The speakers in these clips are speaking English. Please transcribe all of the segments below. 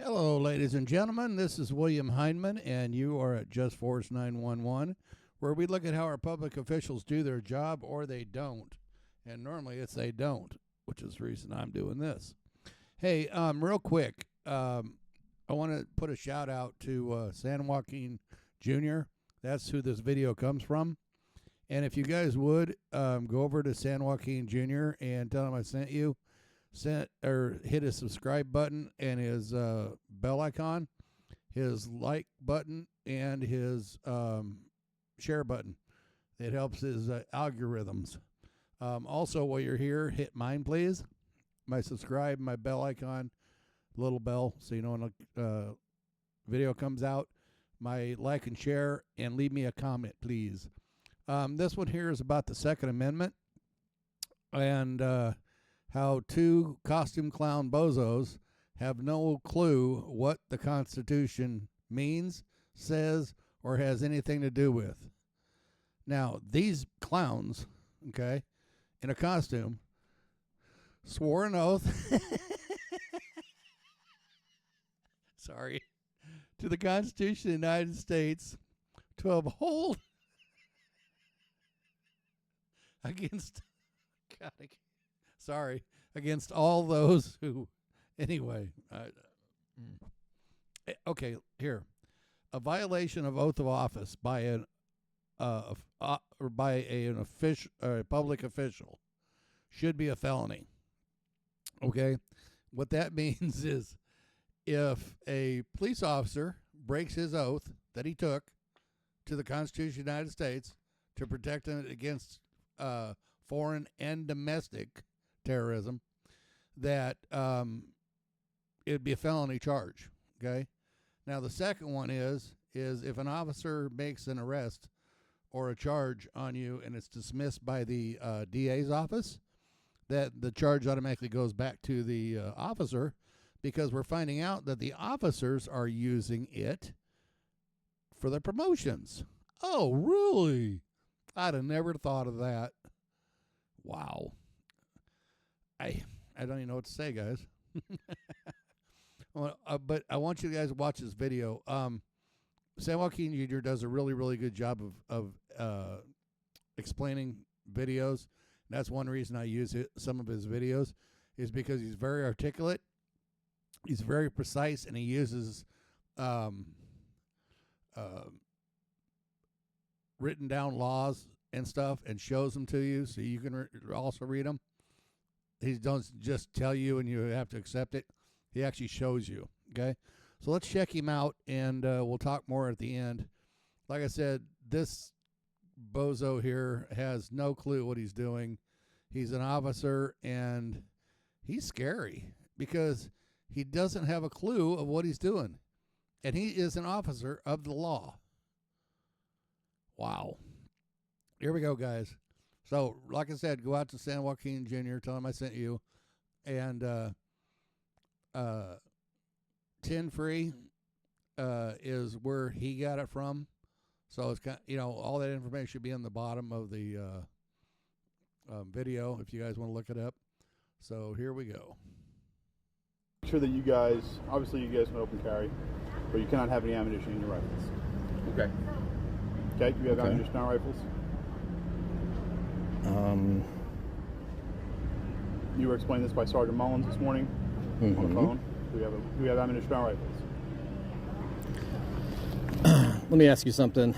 Hello, ladies and gentlemen. This is William Hindman, and you are at Just Force 911, where we look at how our public officials do their job or they don't. And normally it's they don't, which is the reason I'm doing this. Hey, real quick, I want to put a shout out to San Joaquin Jr. That's who this video comes from. And if you guys would go over to San Joaquin Jr. and tell him I sent you. Hit his subscribe button and his bell icon, his like button, and his share button. It helps his algorithms. Also, while you're here, hit mine, please. My subscribe, my bell icon, little bell, so you know when a video comes out. My like and share, and leave me a comment, please. This one here is about the Second Amendment, and how two costume clown bozos have no clue what the Constitution means, says, or has anything to do with. Now, these clowns, okay, in a costume, swore an oath, sorry, to the Constitution of the United States to uphold against, God, sorry, against all those who, anyway, okay, here, a violation of oath of office by an official, a public official, should be a felony. Okay, what that means is, if a police officer breaks his oath that he took to the Constitution of the United States to protect him against foreign and domestic terrorism, that it'd be a felony charge. Okay. Now the second one is if an officer makes an arrest or a charge on you and it's dismissed by the DA's office, that the charge automatically goes back to the officer, because we're finding out that the officers are using it for their promotions. Oh, really? I'd have never thought of that. Wow. I don't even know what to say, guys. But I want you guys to watch this video. San Joaquin Jr. does a really, really good job of explaining videos. And that's one reason I use some of his videos, is because he's very articulate, he's very precise, and he uses written down laws and stuff and shows them to you so you can also read them. He doesn't just tell you and you have to accept it. He actually shows you, okay? So let's check him out, and we'll talk more at the end. Like I said, this bozo here has no clue what he's doing. He's an officer, and he's scary because he doesn't have a clue of what he's doing. And he is an officer of the law. Wow. Here we go, guys. So, like I said, go out to San Joaquin Jr., tell him I sent you, and 10 free is where he got it from. So it's kind of, all that information should be on the bottom of the video if you guys want to look it up. So here we go. Make sure that you guys, obviously you guys can open carry, but you cannot have any ammunition in your rifles. Okay. Okay, you have ammunition on rifles? You were explained this by Sergeant Mullins this morning on the phone. Do we have ammunition on rifles? Let me ask you something.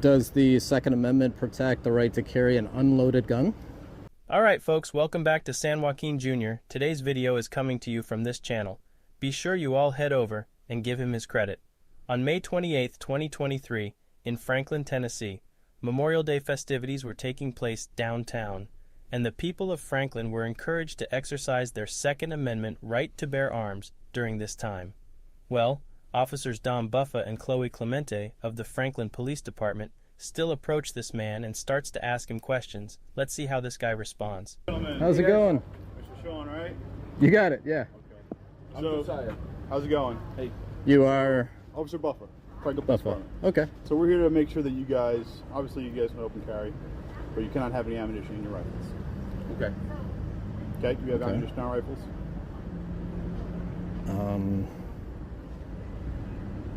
Does the Second Amendment protect the right to carry an unloaded gun? Alright folks, welcome back to San Joaquin Jr. Today's video is coming to you from this channel. Be sure you all head over and give him his credit. On May 28, 2023, in Franklin, Tennessee, Memorial Day festivities were taking place downtown, and the people of Franklin were encouraged to exercise their Second Amendment right to bear arms during this time. Well, Officers Don Buffa and Chloe Clemente of the Franklin Police Department still approach this man and starts to ask him questions. Let's see how this guy responds. How's it going? Mr. Sean, right? You got it, yeah. Okay. So, how's it going? Hey. You are? Officer Buffa, Franklin Police Buffa. Department. Okay. So we're here to make sure that you guys, obviously you guys can open carry, but you cannot have any ammunition in your rifles. Okay. Okay, you have ammunition on rifles?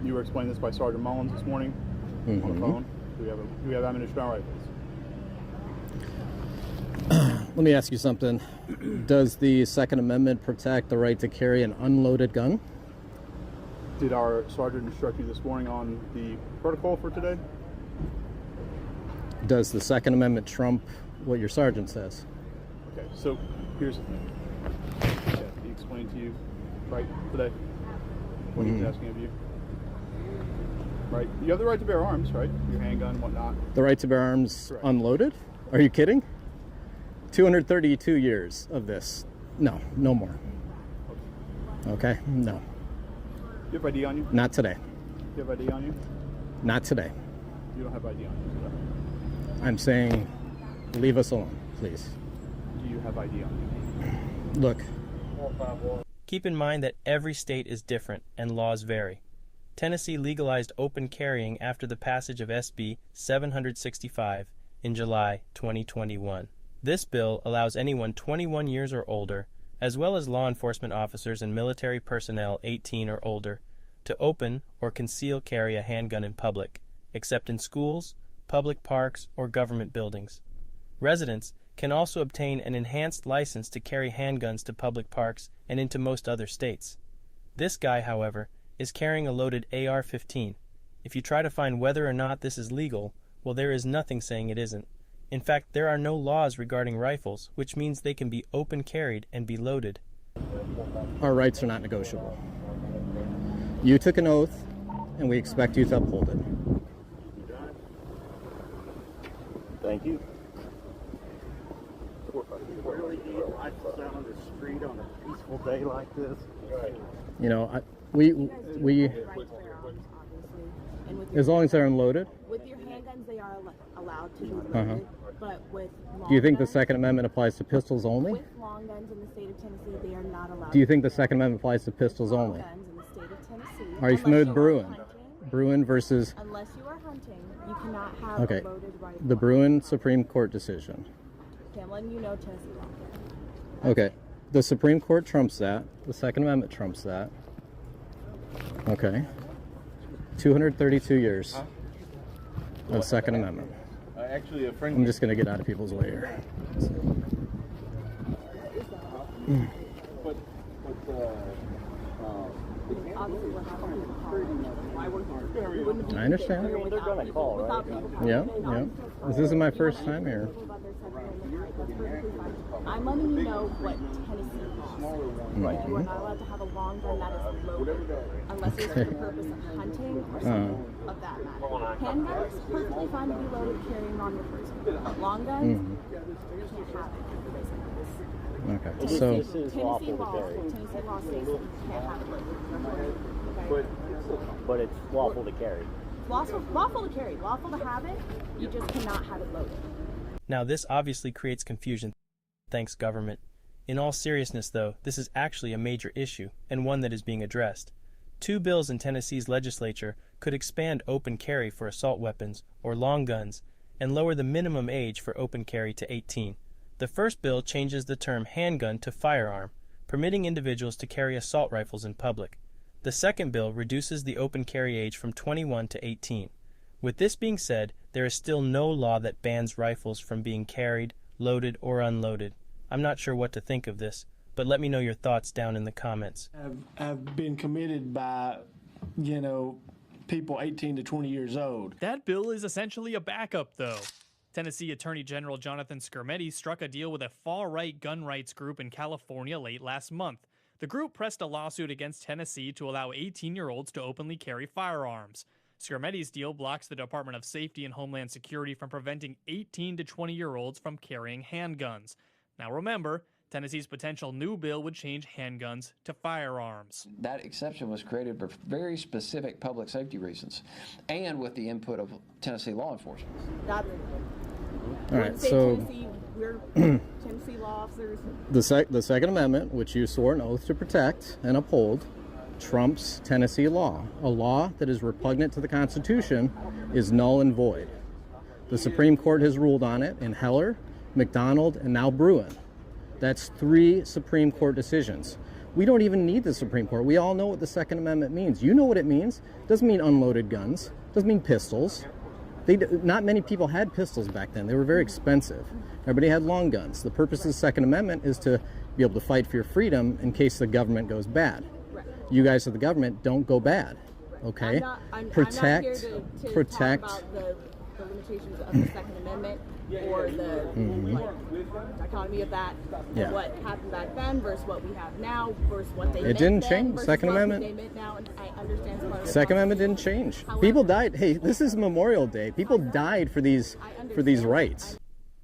You were explained this by Sergeant Mullins this morning on the phone. Do we have ammunition on rifles? Let me ask you something. Does the Second Amendment protect the right to carry an unloaded gun? Did our sergeant instruct you this morning on the protocol for today? Does the Second Amendment trump what your sergeant says? Okay, so here's the thing. Okay, he explained to you, right, today, what he was asking of you. Right? You have the right to bear arms, right? Your handgun, whatnot. The right to bear arms Correct. unloaded? Are you kidding? 232 years of this. No, no more. Okay? No. You have ID on you? Not today. You have ID on you? Not today. You don't have ID on you today. I'm saying leave us alone, please. Do you have ID on you? Look, Keep in mind that every state is different and laws vary. Tennessee legalized open carrying after the passage of SB 765 in July 2021. This bill allows anyone 21 years or older, as well as law enforcement officers and military personnel 18 or older, to open or conceal carry a handgun in public, except in schools, public parks, or government buildings. Residents can also obtain an enhanced license to carry handguns to public parks and into most other states. This guy, however, is carrying a loaded AR-15. If you try to find whether or not this is legal, well, there is nothing saying it isn't. In fact, there are no laws regarding rifles, which means they can be open carried and be loaded. our rights are not negotiable. You took an oath, and we expect you to uphold it. Thank you. Really, do you like to sit on the street on a peaceful day like this? You know, we as long as they're unloaded. With your handguns, they are allowed to be loaded, but with long Do you think the guns, Second Amendment applies to pistols only? with long guns in the state of Tennessee, they are not allowed. Do you think the Second Amendment applies to pistols long only? guns in the state of Tennessee? Are you unless familiar with are Bruin? hunting- Bruin versus Unless you are hunting, you cannot have Okay. a loaded rifle. the Bruin Supreme Court decision. Okay, I'm letting you know Tennessee law. Okay. The Supreme Court trumps that. The Second Amendment trumps that. Okay. 232 years of Second Amendment. Actually, a friend. I'm just going to get out of people's way here. Obviously, we're having people call. We wouldn't be I understand. here without gonna people- call, without right? people calling. Yeah, And yeah. I'm This isn't my first time here. People about their Second Amendment rights, that's perfectly fine. I'm letting you know what Tennessee law says. You are not allowed to have a long gun that is loaded unless it's for the purpose of hunting or something of that matter. Handguns, perfectly fine to be loaded carrying on your person. But long guns, you can't have it. Okay. So, Tennessee law says you can't have it loaded. Okay? But it's lawful to carry. Lawful to carry, lawful to have it, you just cannot have it loaded. Now, this obviously creates confusion. Thanks, government. In all seriousness, though, this is actually a major issue, and one that is being addressed. 2 bills in Tennessee's legislature could expand open carry for assault weapons, or long guns, and lower the minimum age for open carry to 18. The first bill changes the term handgun to firearm, permitting individuals to carry assault rifles in public. The second bill reduces the open carry age from 21 to 18. With this being said, there is still no law that bans rifles from being carried, loaded, or unloaded. I'm not sure what to think of this, but let me know your thoughts down in the comments. have been committed by, people 18 to 20 years old. That bill is essentially a backup, though. Tennessee Attorney General Jonathan Skrmetti struck a deal with a far-right gun rights group in California late last month. The group pressed a lawsuit against Tennessee to allow 18-year-olds to openly carry firearms. Skrmetti's deal blocks the Department of Safety and Homeland Security from preventing 18 to 20-year-olds from carrying handguns. Now remember, Tennessee's potential new bill would change handguns to firearms. That exception was created for very specific public safety reasons and with the input of Tennessee law enforcement. That's all right. So Tennessee, we're Tennessee law officers. the Second Amendment, which you swore an oath to protect and uphold, trumps Tennessee law. A law that is repugnant to the Constitution is null and void. The Supreme Court has ruled on it in Heller, McDonald, and now Bruin. That's 3 Supreme Court decisions. We don't even need the Supreme Court. We all know what the Second Amendment means. You know what it means. It doesn't mean unloaded guns. It doesn't mean pistols. Not many people had pistols back then. They were very expensive. Everybody had long guns. The purpose of the Second Amendment is to be able to fight for your freedom in case the government goes bad. Right. You guys of the government don't go bad. Okay? I'm Protect. not here to Protect. talk about the limitations of the Second Amendment or the like, dichotomy of that, Yeah. what happened back then versus what we have now versus what they It meant didn't then change. versus Second what Amendment. they meant now, and I understand part of the Second Amendment didn't Constitution. change. However, People died. Hey, this is Memorial Day. People died for these rights.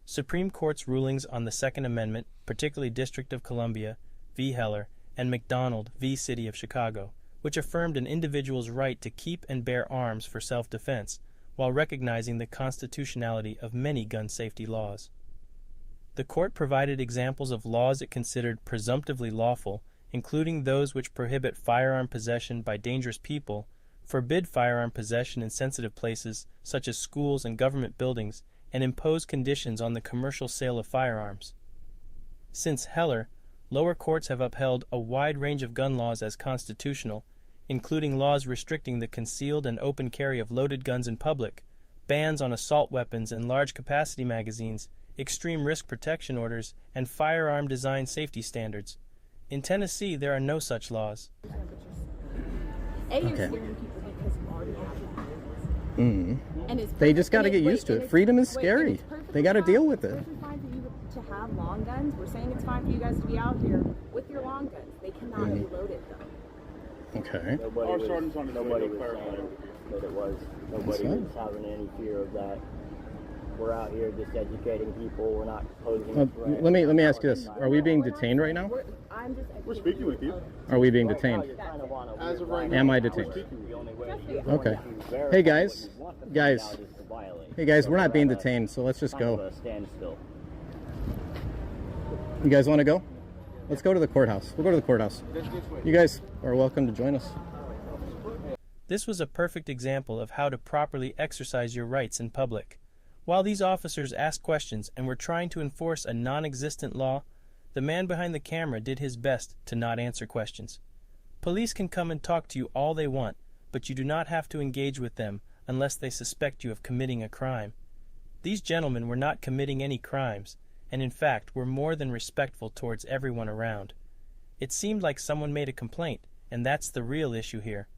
Supreme Court's rulings on the Second Amendment, particularly District of Columbia v. Heller and McDonald v. City of Chicago, which affirmed an individual's right to keep and bear arms for self-defense, while recognizing the constitutionality of many gun safety laws. The court provided examples of laws it considered presumptively lawful, including those which prohibit firearm possession by dangerous people, forbid firearm possession in sensitive places such as schools and government buildings, and impose conditions on the commercial sale of firearms. Since Heller, lower courts have upheld a wide range of gun laws as constitutional, including laws restricting the concealed and open carry of loaded guns in public, bans on assault weapons and large capacity magazines, extreme risk protection orders, and firearm design safety standards. In Tennessee, there are no such laws. You're Okay. scaring people because you already have it. And it's They just got to and get wait, used to and it. it's- Freedom is wait, and scary. it's perfectly They got to fine- deal with it. It's perfectly fine for you to have long guns. We're saying it's fine for you guys to be out here with your long guns. They cannot be loaded though. Okay. Our sergeant's on his way Nobody to was clarify. saying that it was. Nobody fine. was having any fear of that. We're out here just educating people. We're not posing a Well, threat. let me ask you this: are we being detained right now? I'm just We're speaking with you. Are we being Right now, detained? you're kind of on a As weird of right line. now, Am I we're detained? speaking with you. The only way that you're Okay. going to verify Hey what guys, you want them to guys. find out is to violate. Hey guys, So we're not being at a detained, so let's just kind of go. a standstill. You guys want to go? Let's go to the courthouse. We'll go to the courthouse. You guys are welcome to join us. This was a perfect example of how to properly exercise your rights in public. While these officers asked questions and were trying to enforce a non-existent law, the man behind the camera did his best to not answer questions. Police can come and talk to you all they want, but you do not have to engage with them unless they suspect you of committing a crime. These gentlemen were not committing any crimes, and in fact were more than respectful towards everyone around. It seemed like someone made a complaint, and that's the real issue here.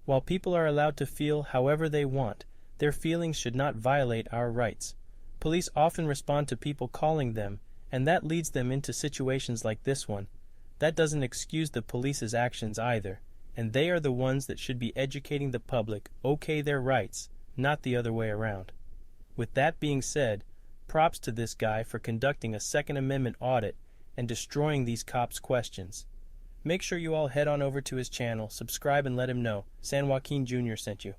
While people are allowed to feel however they want, their feelings should not violate our rights. Police often respond to people calling them, and that leads them into situations like this one. That doesn't excuse the police's actions either, and they are the ones that should be educating the public okay their rights, not the other way around. With that being said, props to this guy for conducting a Second Amendment audit and destroying these cops' questions. Make sure you all head on over to his channel, subscribe, and let him know San Joaquin Jr. sent you.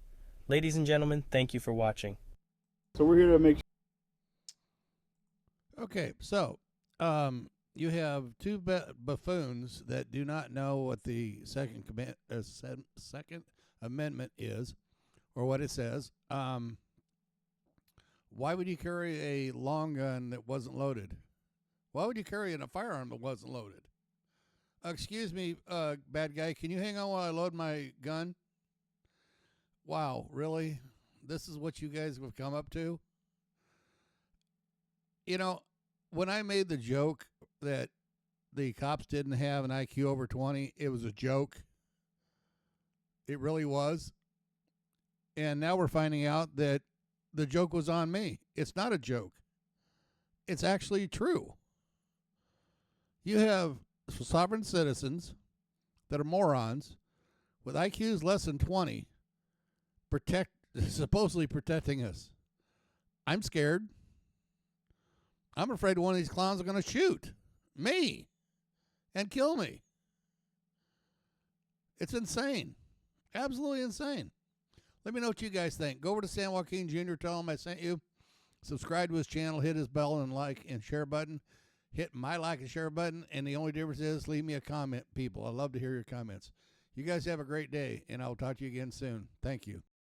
Ladies and gentlemen, thank you for watching. So we're here to make Okay, so you have two buffoons that do not know what the Second Amendment is or what it says. Why would you carry a long gun that wasn't loaded? Why would you carry a firearm that wasn't loaded? Excuse me, bad guy, can you hang on while I load my gun? Wow, really? This is what you guys have come up to? You know, when I made the joke that the cops didn't have an IQ over 20, it was a joke. It really was. And now we're finding out that the joke was on me. It's not a joke. It's actually true. You have sovereign citizens that are morons with IQs less than 20 supposedly protecting us. I'm scared. I'm afraid one of these clowns are going to shoot me and kill me. It's insane. Absolutely insane. Let me know what you guys think. Go over to San Joaquin Jr., tell him I sent you. Subscribe to his channel, hit his bell and like and share button. Hit my like and share button, and the only difference is leave me a comment, people. I love to hear your comments. You guys have a great day, and I'll talk to you again soon. Thank you.